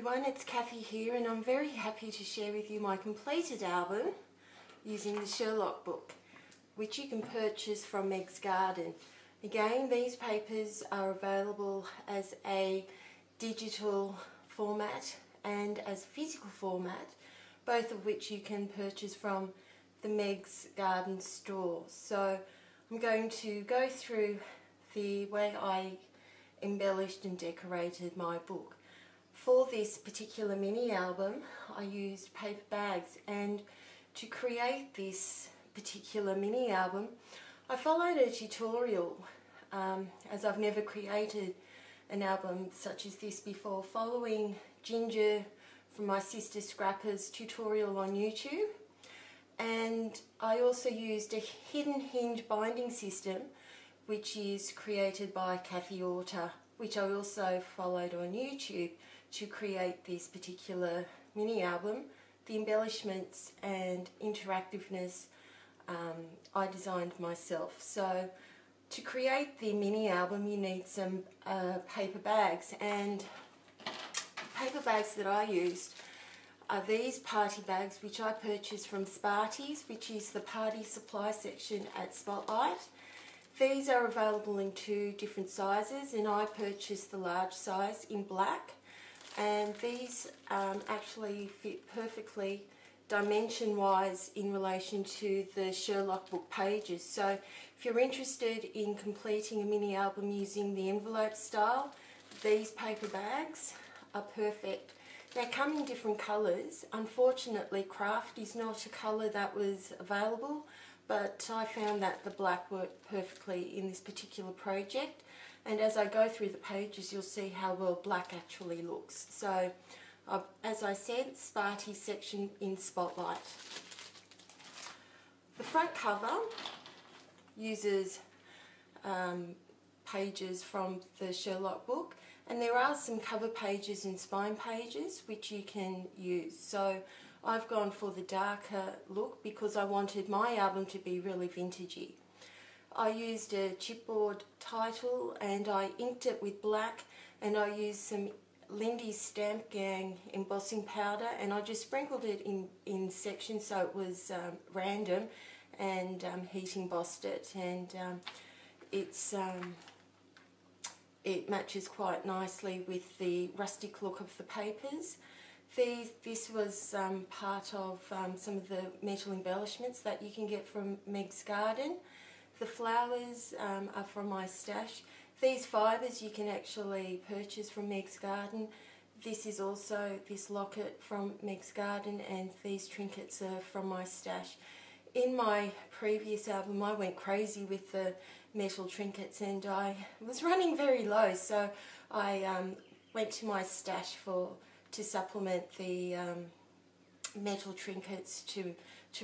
everyone, it's Cathy here, and I'm very happy to share with you my completed album using the Sherlock book, which you can purchase from Meg's Garden. Again, these papers are available as a digital format and as physical format, both of which you can purchase from the Meg's Garden store. So I'm going to go through the way I embellished and decorated my book. For this particular mini album, I used paper bags, and to create this particular mini album, I followed a tutorial, as I've never created an album such as this before, following Ginger from my sister Scrapper's tutorial on YouTube. And I also used a hidden hinge binding system, which is created by Cathy, which I also followed on YouTube to create this particular mini album. The embellishments and interactiveness I designed myself. So to create the mini album you need some paper bags, and paper bags that I used are these party bags, which I purchased from Sparty's, which is the party supply section at Spotlight. These are available in two different sizes, and I purchased the large size in black. And these actually fit perfectly dimension-wise in relation to the Sherlock book pages. So if you're interested in completing a mini album using the envelope style, these paper bags are perfect. They come in different colours. Unfortunately, craft is not a colour that was available, but I found that the black worked perfectly in this particular project. And as I go through the pages, you'll see how well black actually looks. So, as I said, Sparty section in Spotlight. The front cover uses pages from the Sherlock book, and there are some cover pages and spine pages which you can use. So I've gone for the darker look because I wanted my album to be really vintagey. I used a chipboard title and I inked it with black, and I used some Lindy's Stamp Gang embossing powder, and I just sprinkled it in sections so it was random, and heat embossed it, and it matches quite nicely with the rustic look of the papers. This was part of some of the metal embellishments that you can get from Meg's Garden. The flowers are from my stash. These fibres you can actually purchase from Meg's Garden. This is also this locket from Meg's Garden, and these trinkets are from my stash. In my previous album I went crazy with the metal trinkets and I was running very low, so I went to my stash to supplement the metal trinkets to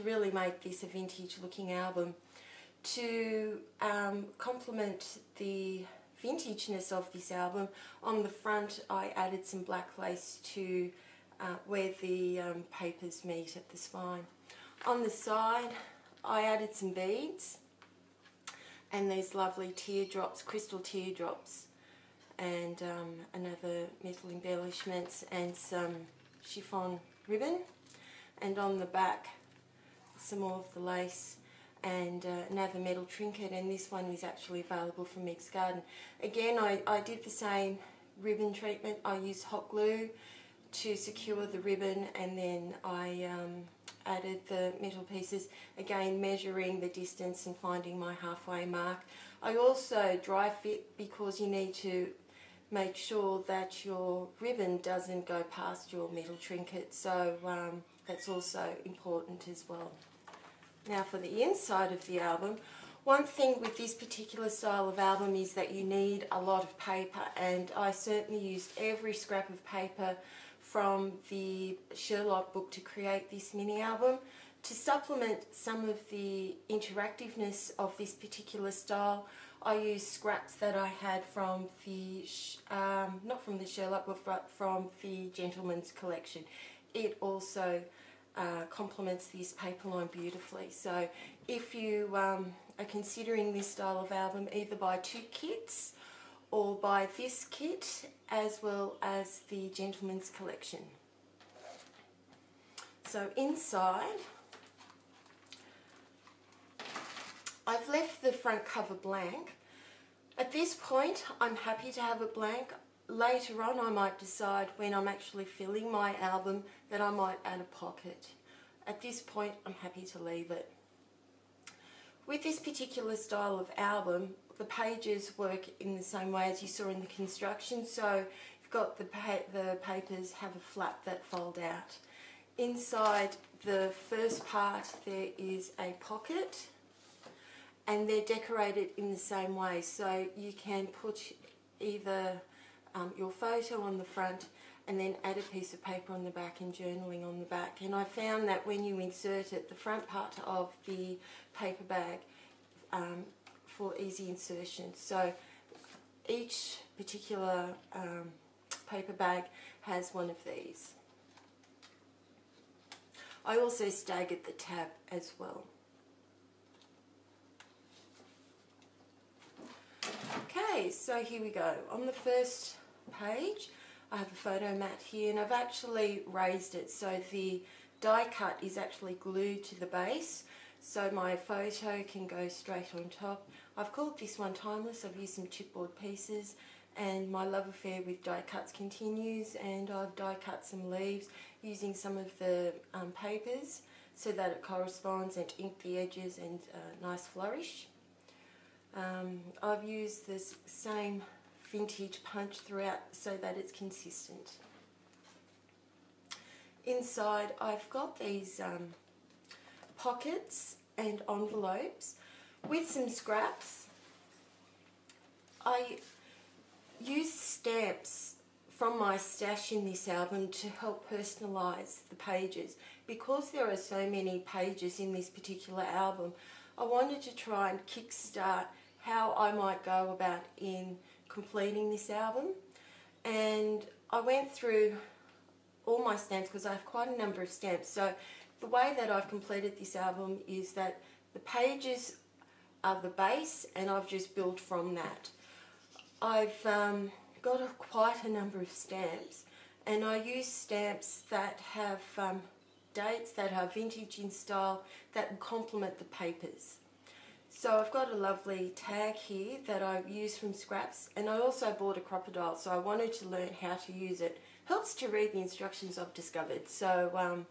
really make this a vintage looking album. To complement the vintageness of this album, on the front I added some black lace to where the papers meet at the spine. On the side I added some beads and these lovely teardrops, crystal teardrops, and another metal embellishments and some chiffon ribbon, and on the back some more of the lace and another metal trinket, and this one is actually available from Meg's Garden. Again, I did the same ribbon treatment. I used hot glue to secure the ribbon, and then I added the metal pieces, again measuring the distance and finding my halfway mark. I also dry fit because you need to make sure that your ribbon doesn't go past your metal trinket, so that's also important as well. Now for the inside of the album, one thing with this particular style of album is that you need a lot of paper, and I certainly used every scrap of paper from the Sherlock book to create this mini album. To supplement some of the interactiveness of this particular style, I used scraps that I had from the, not from the Sherlock book, but from the Gentleman's Collection. It also complements this paper line beautifully. So if you are considering this style of album, either buy two kits or buy this kit as well as the Gentleman's Collection. So inside, I've left the front cover blank. At this point, I'm happy to have it blank. Later on, I might decide when I'm actually filling my album that I might add a pocket. At this point, I'm happy to leave it. With this particular style of album, the pages work in the same way as you saw in the construction. So you've got the papers have a flap that fold out. Inside the first part there is a pocket, and they're decorated in the same way. So you can put either your photo on the front and then add a piece of paper on the back and journaling on the back. And I found that when you insert it, the front part of the paper bag for easy insertion. So each particular paper bag has one of these. I also staggered the tab as well. Okay, so here we go. On the first page, I have a photo mat here, and I've actually raised it so the die cut is actually glued to the base, so my photo can go straight on top. I've called this one Timeless. I've used some chipboard pieces, and my love affair with die cuts continues, and I've die cut some leaves using some of the papers so that it corresponds, and inked the edges and nice flourish. I've used this same vintage punch throughout so that it's consistent. Inside I've got these pockets and envelopes with some scraps. I use stamps from my stash in this album to help personalise the pages. Because there are so many pages in this particular album, I wanted to try and kickstart how I might go about in completing this album. And I went through all my stamps because I have quite a number of stamps. So the way that I've completed this album is that the pages are the base and I've just built from that. I've got quite a number of stamps, and I use stamps that have dates that are vintage in style that complement the papers. So I've got a lovely tag here that I've used from scraps, and I also bought a crocodile, so I wanted to learn how to use it. Helps to read the instructions, I've discovered, so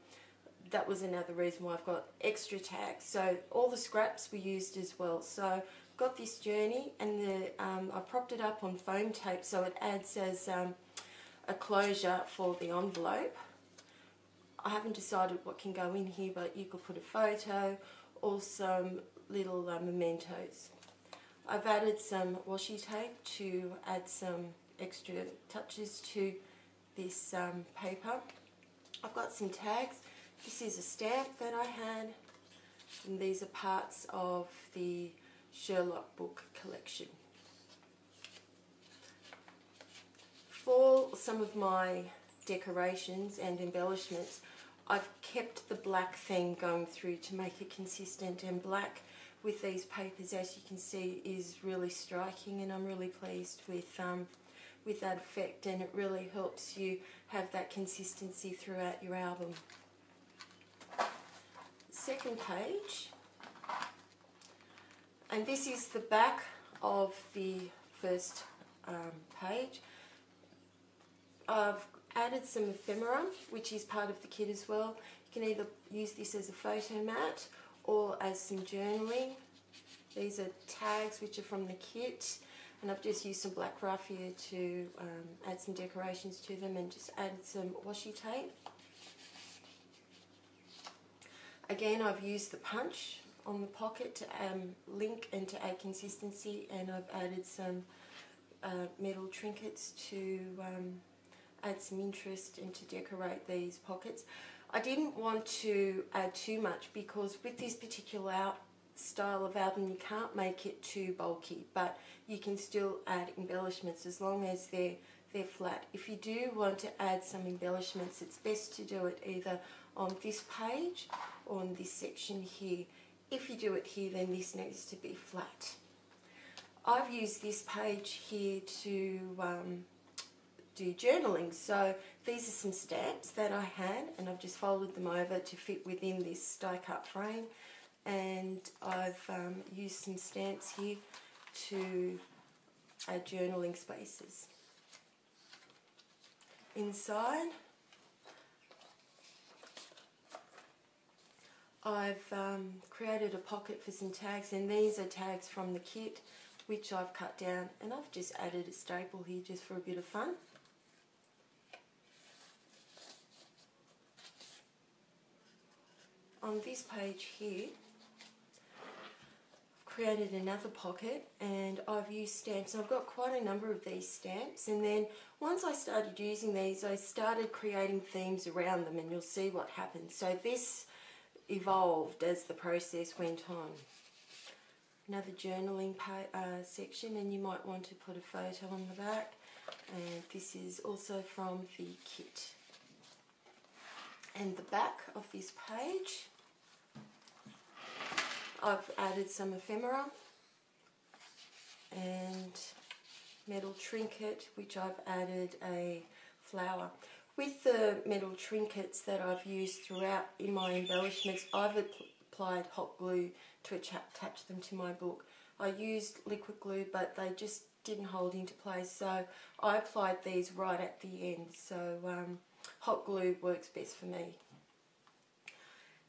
that was another reason why I've got extra tags. So all the scraps were used as well. So I've got this journey, and I've propped it up on foam tape so it adds as a closure for the envelope. I haven't decided what can go in here, but you could put a photo or some little mementos. I've added some washi tape to add some extra touches to this paper. I've got some tags. This is a stamp that I had, and these are parts of the Sherlock book collection. For some of my decorations and embellishments, I've kept the black theme going through to make it consistent, and black with these papers, as you can see, is really striking, and I'm really pleased with that effect, and it really helps you have that consistency throughout your album. Second page, and this is the back of the first page. I've added some ephemera, which is part of the kit as well. You can either use this as a photo mat or as some journaling. These are tags which are from the kit, and I've just used some black raffia to add some decorations to them, and just added some washi tape. Again, I've used the punch on the pocket to link and to add consistency, and I've added some metal trinkets to add some interest and to decorate these pockets. I didn't want to add too much because with this particular style of album you can't make it too bulky, but you can still add embellishments as long as they're flat. If you do want to add some embellishments, it's best to do it either on this page or on this section here. If you do it here, then this needs to be flat. I've used this page here to do journaling. So these are some stamps that I had, and I've just folded them over to fit within this die cut frame, and I've used some stamps here to add journaling spaces. Inside I've created a pocket for some tags, and these are tags from the kit which I've cut down, and I've just added a staple here just for a bit of fun. On this page here I've created another pocket, and I've used stamps. I've got quite a number of these stamps, and then once I started using these I started creating themes around them, and you'll see what happens. So this evolved as the process went on. Another journaling section, and you might want to put a photo on the back, and this is also from the kit. And the back of this page I've added some ephemera and metal trinket, which I've added a flower. With the metal trinkets that I've used throughout in my embellishments, I've applied hot glue to attach them to my book. I used liquid glue, but they just didn't hold into place, so I applied these right at the end. So hot glue works best for me.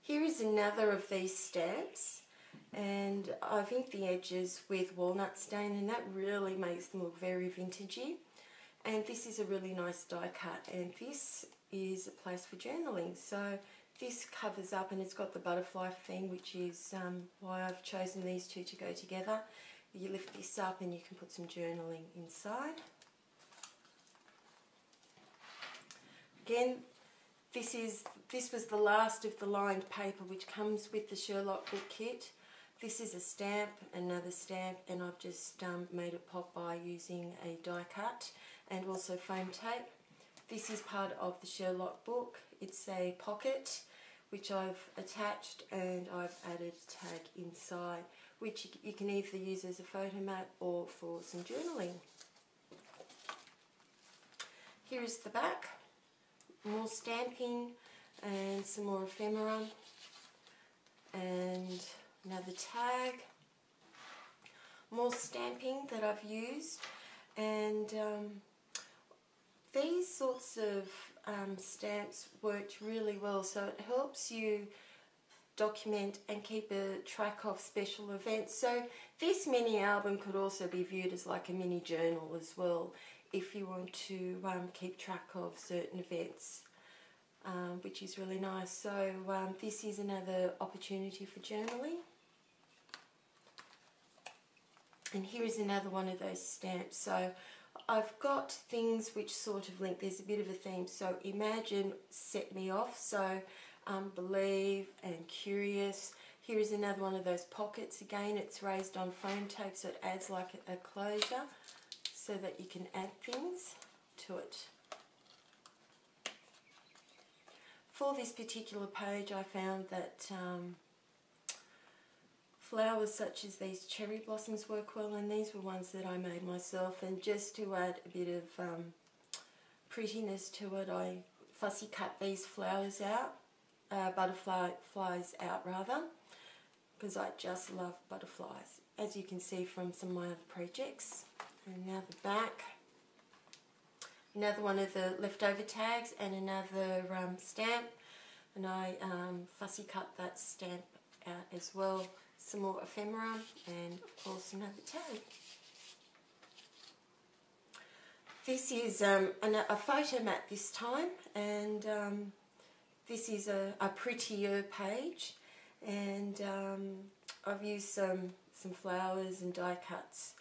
Here is another of these stamps, and I've inked the edges with walnut stain, and that really makes them look very vintagey. And this is a really nice die cut, and this is a place for journaling. So this covers up, and it's got the butterfly theme, which is why I've chosen these two to go together. You lift this up and you can put some journaling inside. Again, this was the last of the lined paper which comes with the Sherlock book kit. This is a stamp, another stamp, and I've just made it pop by using a die cut and also foam tape. This is part of the Sherlock book. It's a pocket which I've attached, and I've added a tag inside, which you can either use as a photo mat or for some journaling. Here is the back, more stamping and some more ephemera and another tag, more stamping that I've used, and these sorts of stamps worked really well, so it helps you document and keep a track of special events. So this mini album could also be viewed as like a mini journal as well, if you want to keep track of certain events, which is really nice. So this is another opportunity for journaling. And here is another one of those stamps. So I've got things which sort of link. There's a bit of a theme. So imagine, set me off. So believe and curious. Here is another one of those pockets. Again, it's raised on foam tape, so it adds like a closure so that you can add things to it. For this particular page, I found that flowers such as these cherry blossoms work well, and these were ones that I made myself, and just to add a bit of prettiness to it, I fussy cut these flowers out, butterflies out rather, because I just love butterflies, as you can see from some of my other projects. And now the back, another one of the leftover tags and another stamp, and I fussy cut that stamp out as well. Some more ephemera, and of course another tag. This is a photo mat this time, and this is a prettier page, and I've used some flowers and die cuts.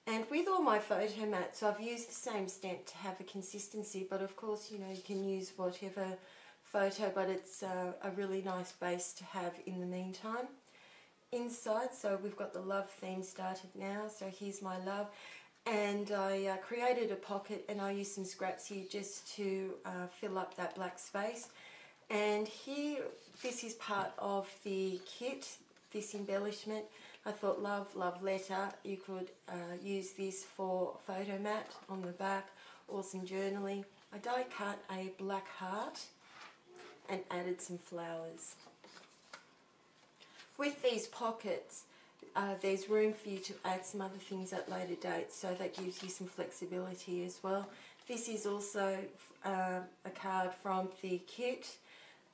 And with all my photo mats, I've used the same stamp to have a consistency, but of course, you know, you can use whatever photo, but it's a really nice base to have in the meantime. Inside, so we've got the love theme started now, so here's my love, and I created a pocket, and I used some scraps here just to fill up that black space. And here, this is part of the kit, this embellishment. I thought love letter, you could use this for photo mat on the back, or some journaling. I die cut a black heart and added some flowers. With these pockets, there's room for you to add some other things at later dates, so that gives you some flexibility as well. This is also a card from the kit,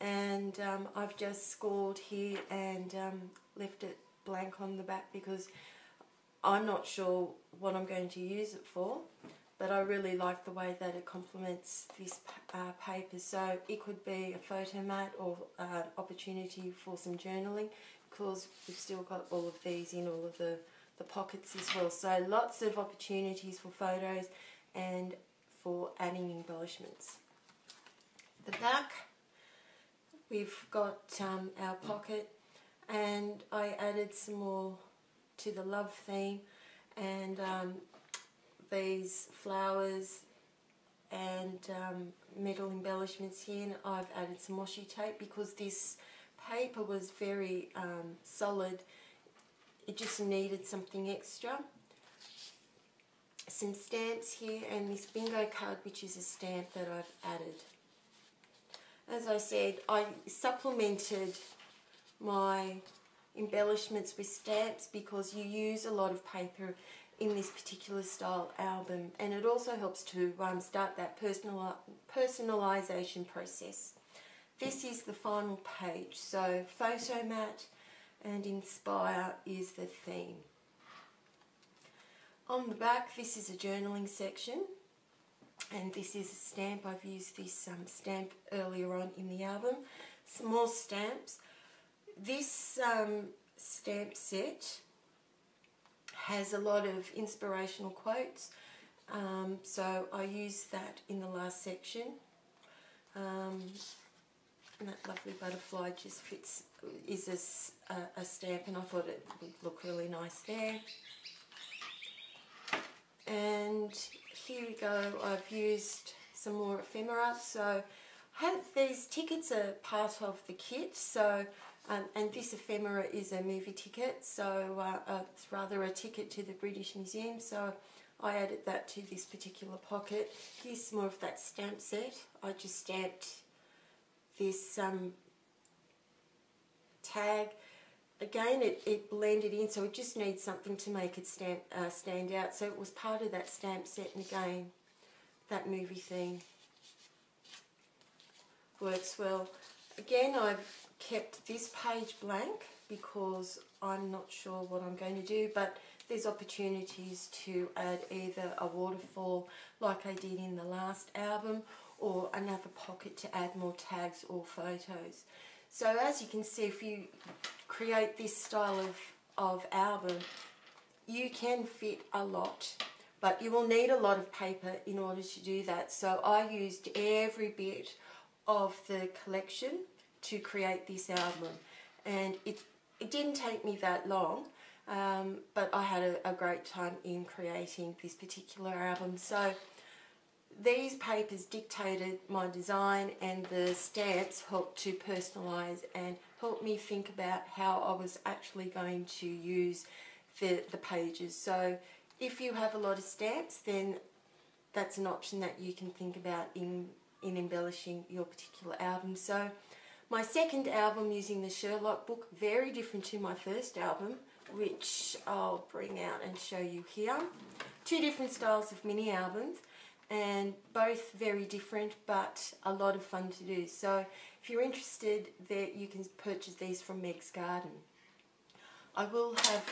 and I've just scored here and left it blank on the back because I'm not sure what I'm going to use it for, but I really like the way that it complements this paper. So it could be a photo mat or opportunity for some journaling, because we've still got all of these in all of the pockets as well. So lots of opportunities for photos and for adding embellishments. The back, we've got our pocket, and I added some more to the love theme, and these flowers and metal embellishments here, and I've added some washi tape because this paper was very solid. It just needed something extra. Some stamps here, and this bingo card, which is a stamp that I've added. As I said, I supplemented my embellishments with stamps because you use a lot of paper in this particular style album, and it also helps to start that personalization process. This is the final page, so photo mat and inspire is the theme. On the back, this is a journaling section, and this is a stamp. I've used this stamp earlier on in the album. Some more stamps. This stamp set has a lot of inspirational quotes, so I used that in the last section. And that lovely butterfly just fits, is a stamp, and I thought it would look really nice there. And here we go, I've used some more ephemera. So these tickets are part of the kit, so and this ephemera is a movie ticket, so it's rather a ticket to the British Museum, so I added that to this particular pocket. Here's more of that stamp set. I just stamped this tag. Again, it blended in, so it just needs something to make it stand out. So it was part of that stamp set, and again, that movie theme works well. Again, I've kept this page blank because I'm not sure what I'm going to do, but there's opportunities to add either a waterfall like I did in the last album, or another pocket to add more tags or photos. So as you can see, if you create this style of album, you can fit a lot, but you will need a lot of paper in order to do that. So I used every bit of the collection to create this album, and it didn't take me that long, but I had a great time in creating this particular album. So these papers dictated my design, and the stamps helped to personalise and helped me think about how I was actually going to use the pages. So if you have a lot of stamps, then that's an option that you can think about in embellishing your particular album. So my second album, using the Sherlock book, very different to my first album, which I'll bring out and show you here. Two different styles of mini albums, and both very different, but a lot of fun to do. So if you're interested, there you can purchase these from Meg's Garden. I will have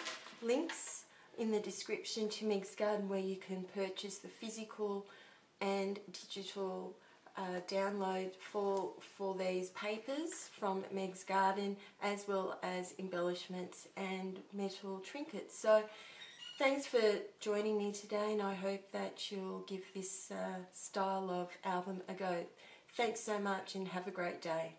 links in the description to Meg's Garden where you can purchase the physical and digital download for these papers from Meg's Garden, as well as embellishments and metal trinkets. So thanks for joining me today, and I hope that you'll give this style of album a go. Thanks so much, and have a great day.